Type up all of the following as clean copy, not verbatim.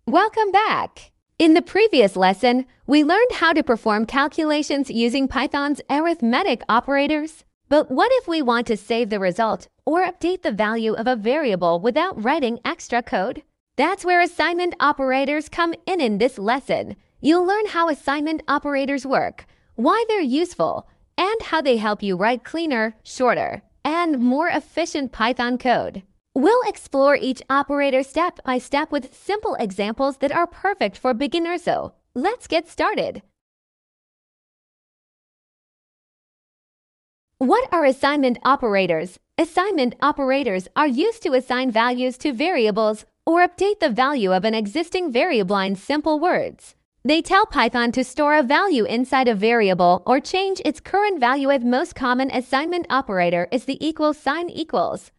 Welcome back! In the previous lesson, we learned how to perform calculations using Python's arithmetic operators. But what if we want to save the result or update the value of a variable without writing extra code? That's where assignment operators come in this lesson. You'll learn how assignment operators work, why they're useful, and how they help you write cleaner, shorter, and more efficient Python code. We'll explore each operator step by step with simple examples that are perfect for beginners, so let's get started. What are assignment operators? Assignment operators are used to assign values to variables or update the value of an existing variable in simple words. They tell Python to store a value inside a variable or change its current value. The most common assignment operator is the equals sign equals.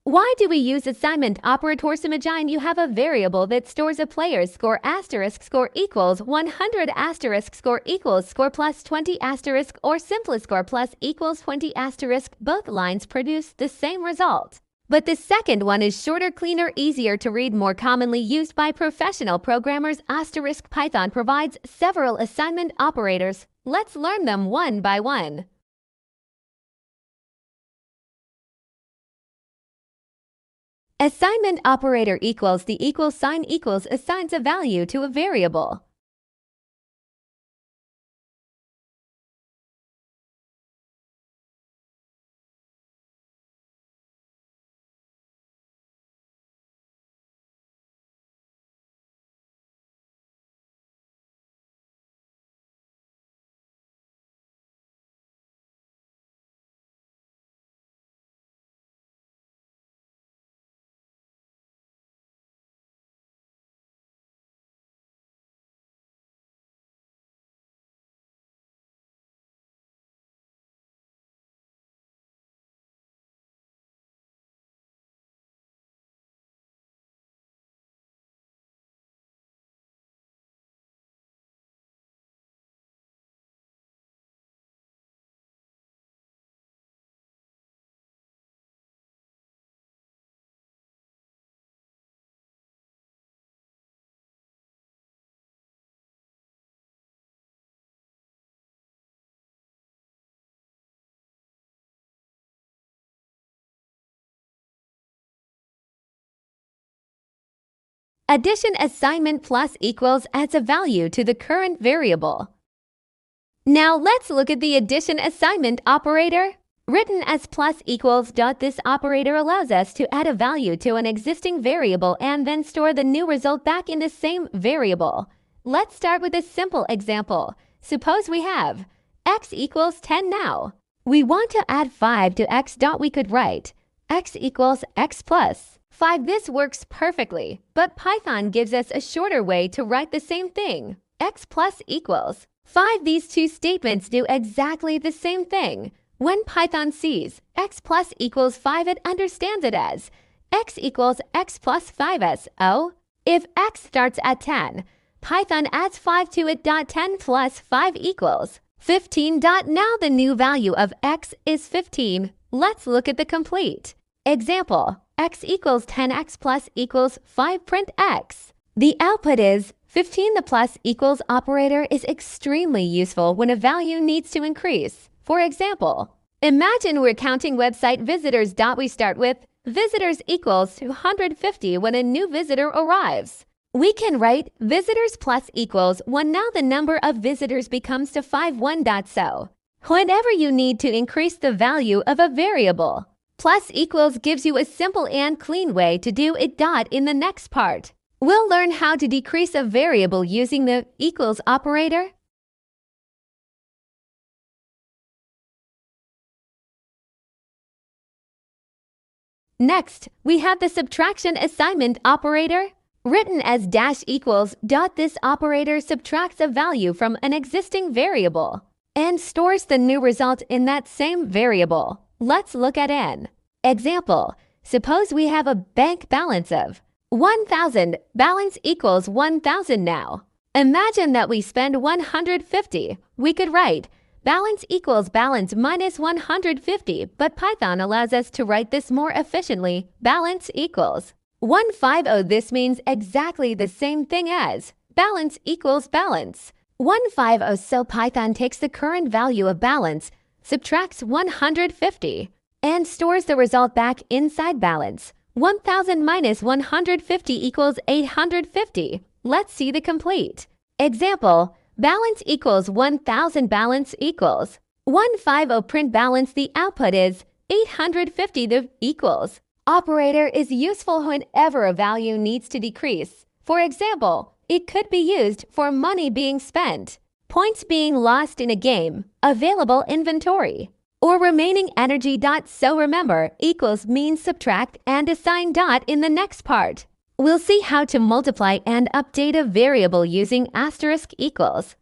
Why do we use assignment operators? Imagine you have a variable that stores a player's score asterisk score equals 100 asterisk score equals score plus 20 asterisk or simple score plus equals 20 asterisk. Both lines produce the same result. But the second one is shorter, cleaner, easier to read, more commonly used by professional programmers. Asterisk. Python provides several assignment operators. Let's learn them one by one. Assignment operator equals. The equals sign equals assigns a value to a variable. Addition. Assignment plus equals adds a value to the current variable. Now let's look at the addition assignment operator. Written as plus equals. This operator allows us to add a value to an existing variable and then store the new result back in the same variable. Let's start with a simple example. Suppose we have x equals 10 now. We want to add 5 to x. We could write x equals x plus 5. This works perfectly, but Python gives us a shorter way to write the same thing. X plus equals 5. These two statements do exactly the same thing. When Python sees x plus equals 5, it understands it as x equals x plus 5s. Oh, if x starts at 10, Python adds 5 to it. 10 plus 5 equals 15. Now the new value of x is 15. Let's look at the complete example. X equals 10x plus equals 5. Print x. The output is 15. The plus equals operator is extremely useful when a value needs to increase. For example, imagine we're counting website visitors. We start with visitors equals 250 when a new visitor arrives. We can write visitors plus equals 1. Now the number of visitors becomes to 51. So, whenever you need to increase the value of a variable, plus equals gives you a simple and clean way to do it. In the next part, we'll learn how to decrease a variable using the equals operator. Next, we have the subtraction assignment operator. Written as dash equals. This operator subtracts a value from an existing variable and stores the new result in that same variable. Let's look at an example. Suppose we have a bank balance of 1,000. Balance equals 1,000 now. Imagine that we spend 150. We could write balance equals balance minus 150, but Python allows us to write this more efficiently. Balance equals 150. This means exactly the same thing as balance equals balance. 150. So Python takes the current value of balance, subtracts 150, and stores the result back inside balance. 1000 minus 150 equals 850. Let's see the complete. Example, balance equals 1000, balance equals 150. Print balance, the output is 850. The equals operator is useful whenever a value needs to decrease. For example, it could be used for money being spent, points being lost in a game, available inventory, or remaining energy. So remember, equals means subtract and assign dot in the next part. We'll see how to multiply and update a variable using asterisk equals.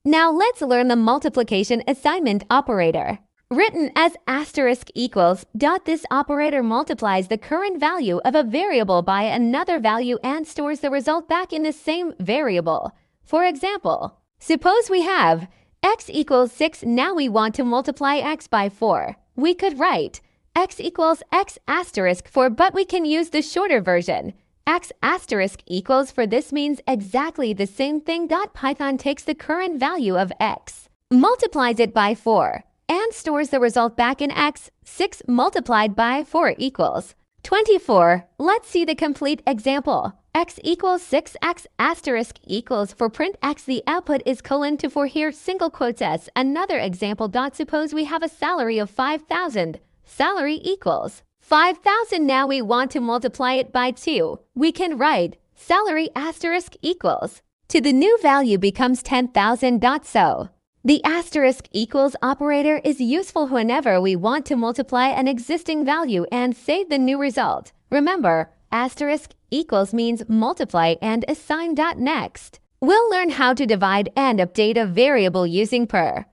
Now let's learn the multiplication assignment operator. Written as asterisk equals dot, this operator multiplies the current value of a variable by another value and stores the result back in the same variable. For example, suppose we have x equals 6. Now we want to multiply x by 4. We could write x equals x asterisk 4, but we can use the shorter version. X asterisk equals 4. This means exactly the same thing. Python takes the current value of x, multiplies it by 4, and stores the result back in x. 6 multiplied by 4 equals 24. Let's see the complete example. X equals 6, x asterisk equals 4. Print x, the output is colon to 4 here, single quotes s. Another example. Suppose we have a salary of 5,000. Salary equals 5,000. Now we want to multiply it by 2. We can write salary asterisk equals to the new value becomes 10,000. So the asterisk equals operator is useful whenever we want to multiply an existing value and save the new result. Remember, asterisk equals means multiply and assign dot next. We'll learn how to divide and update a variable using per.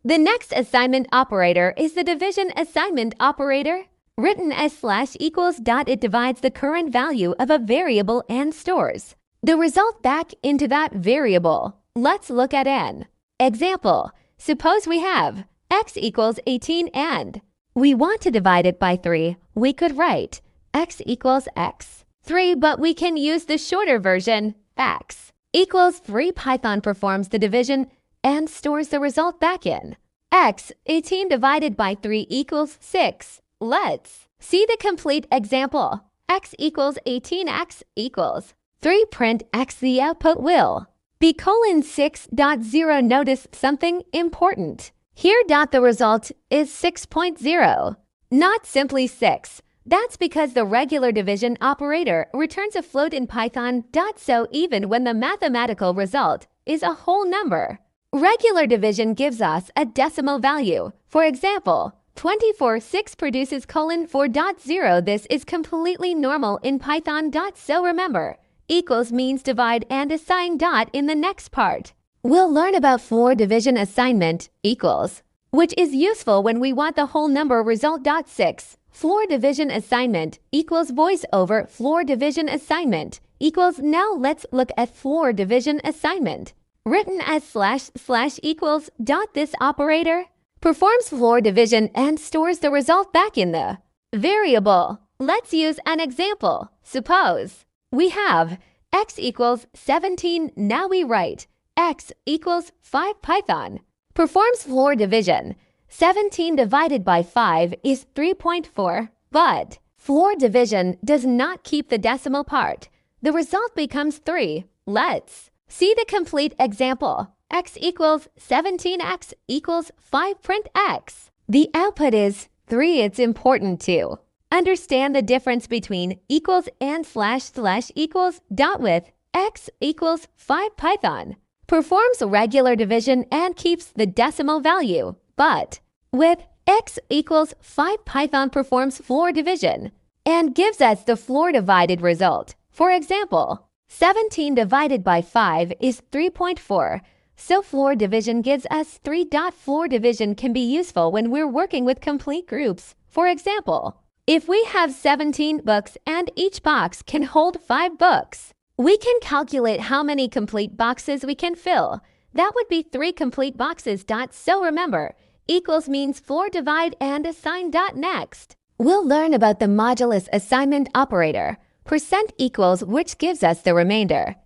The next assignment operator is the division assignment operator. Written as slash equals dot, it divides the current value of a variable and stores the result back into that variable. Let's look at an example. Suppose we have x equals 18 and we want to divide it by 3. We could write x equals x 3, but we can use the shorter version, x equals 3. Python performs the division and stores the result back in x. 18 divided by 3 equals 6. Let's see the complete example. X equals 18, x equals 3. Print x, the output will be colon 6.0. Notice something important. Here the result is 6.0, not simply 6. That's because the regular division operator returns a float in Python. So even when the mathematical result is a whole number, regular division gives us a decimal value. For example, 24/6 produces colon 4.0. This is completely normal in Python. So remember, equals means divide and assign dot in the next part. We'll learn about floor division assignment equals, which is useful when we want the whole number result. 6. Floor division assignment equals voice over floor division assignment equals. Now let's look at floor division assignment. Written as / equals. This operator performs floor division and stores the result back in the variable. Let's use an example. Suppose we have x equals 17. Now we write x equals 5 Python. Performs floor division. 17 divided by 5 is 3.4, but floor division does not keep the decimal part. The result becomes 3. Let's see the complete example. X equals 17, x equals 5, print x. The output is 3. It's important to understand the difference between equals and / equals. With x equals 5 Python performs regular division and keeps the decimal value, but with x equals 5 Python performs floor division and gives us the floor divided result. For example, 17 divided by 5 is 3.4. So floor division gives us 3. Floor division can be useful when we're working with complete groups. For example, if we have 17 books and each box can hold 5 books, we can calculate how many complete boxes we can fill. That would be 3 complete boxes. So remember, equals means floor divide and assign. Next, we'll learn about the modulus assignment operator, percent equals, which gives us the remainder.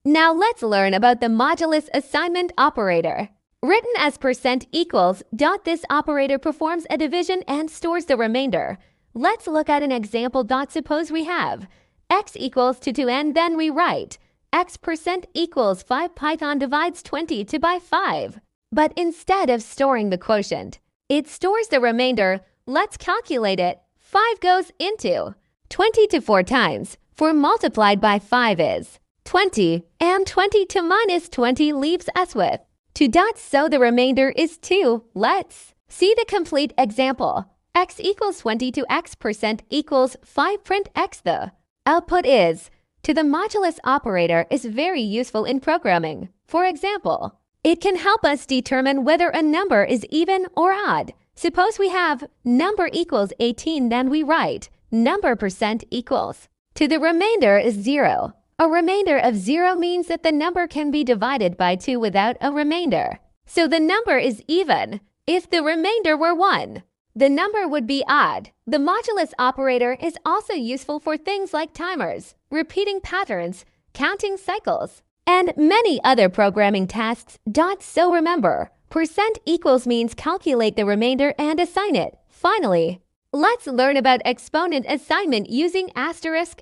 Now let's learn about the modulus assignment operator. Written as percent equals. This operator performs a division and stores the remainder. Let's look at an example. Suppose we have x equals 2 and then we write x percent equals 5 Python divides 22 by 5. But instead of storing the quotient, it stores the remainder. Let's calculate it. 5 goes into 22 4 times. 4 multiplied by 5 is 20, and 22 minus 20 leaves us with 2. So the remainder is 2. Let's see the complete example. X equals 22, x percent equals 5, print x. The output is 2. The modulus operator is very useful in programming. For example, it can help us determine whether a number is even or odd. Suppose we have number equals 18, then we write number percent equals 2. The remainder is 0. A remainder of 0 means that the number can be divided by 2 without a remainder. So the number is even. If the remainder were 1, the number would be odd. The modulus operator is also useful for things like timers, repeating patterns, counting cycles, and many other programming tasks. So remember, percent equals means calculate the remainder and assign it. Finally, let's learn about exponent assignment using asterisk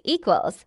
equals.